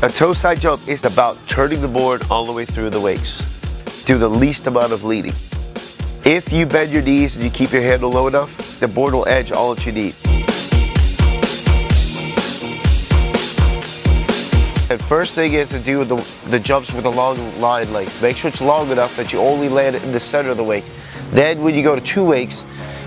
A toe side jump is about turning the board all the way through the wakes. Do the least amount of leading. If you bend your knees and you keep your handle low enough, the board will edge all that you need. And first thing is to do the jumps with a long line length. Make sure it's long enough that you only land it in the center of the wake. Then when you go to 2 wakes,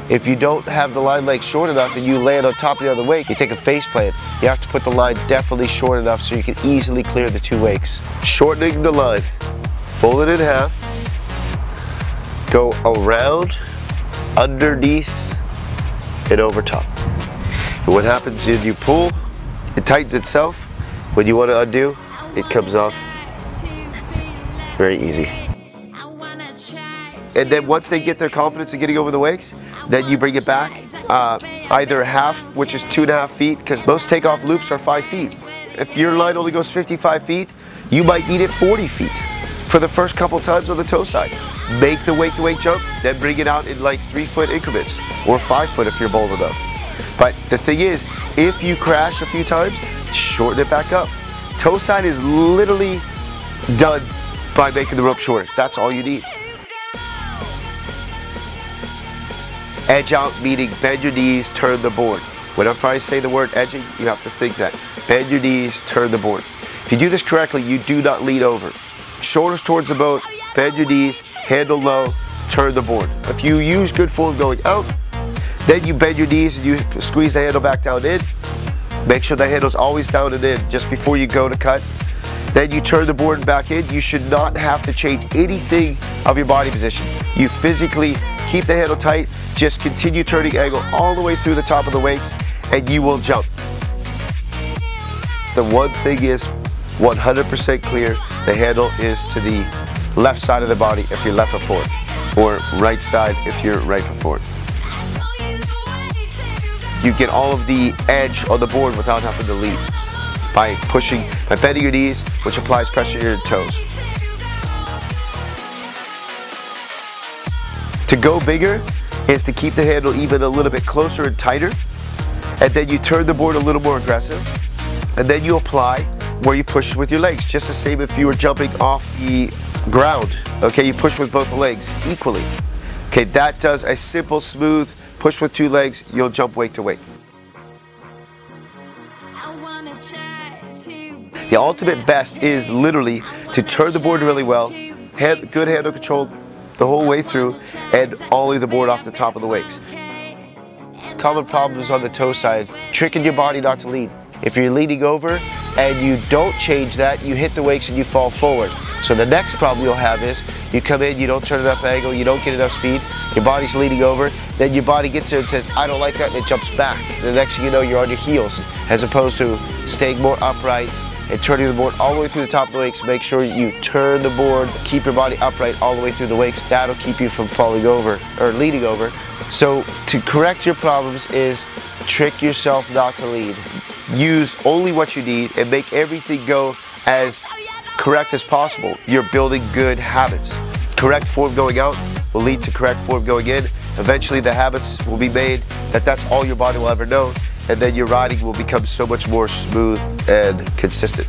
if you don't have the line length short enough and you land on top of the other wake, you take a face plant. You have to put the line definitely short enough so you can easily clear the 2 wakes. Shortening the line, fold it in half, go around, underneath, and over top. And what happens is you pull, it tightens itself. When you want to undo, it comes off very easy. And then once they get their confidence in getting over the wakes, then you bring it back either half, which is 2.5 feet, because most takeoff loops are 5 feet. If your line only goes 55 feet, you might need it 40 feet for the first couple times on the toe side. Make the wake-to-wake jump, then bring it out in like 3-foot increments, or 5 foot if you're bold enough. But the thing is, if you crash a few times, shorten it back up. Toe side is literally done by making the rope shorter. That's all you need. Edge out, meaning bend your knees, turn the board. Whenever I say the word edging, you have to think that. Bend your knees, turn the board. If you do this correctly, you do not lean over. Shoulders towards the boat, bend your knees, handle low, turn the board. If you use good form going out, then you bend your knees and you squeeze the handle back down in. Make sure the handle's always down and in just before you go to cut. Then you turn the board back in. You should not have to change anything of your body position. You physically keep the handle tight, just continue turning angle all the way through the top of the wakes, and you will jump. The one thing is 100% clear, the handle is to the left side of the body if you're left foot forward, or right side if you're right foot forward. You get all of the edge on the board without having to lean by bending your knees, which applies pressure to your toes. To go bigger is to keep the handle even a little bit closer and tighter, and then you turn the board a little more aggressive, and then you apply where you push with your legs, just the same if you were jumping off the ground. Okay, you push with both legs equally. Okay, that does a simple, smooth push with 2 legs, you'll jump wake to wake. The ultimate best is literally to turn the board really well, good handle control the whole way through, and ollie the board off the top of the wakes. Common problems on the toe side, tricking your body not to lean. If you're leaning over and you don't change that, you hit the wakes and you fall forward. So the next problem you'll have is you come in, you don't turn enough angle, you don't get enough speed, your body's leaning over, then your body gets there and says, I don't like that, and it jumps back. The next thing you know, you're on your heels, as opposed to staying more upright and turning the board all the way through the top of the wakes. Make sure you turn the board, keep your body upright all the way through the wakes. That'll keep you from falling over or leaning over. So to correct your problems is trick yourself not to lead. Use only what you need and make everything go as correct as possible. You're building good habits. Correct form going out will lead to correct form going in. Eventually the habits will be made that that's all your body will ever know, and then your riding will become so much more smooth and consistent.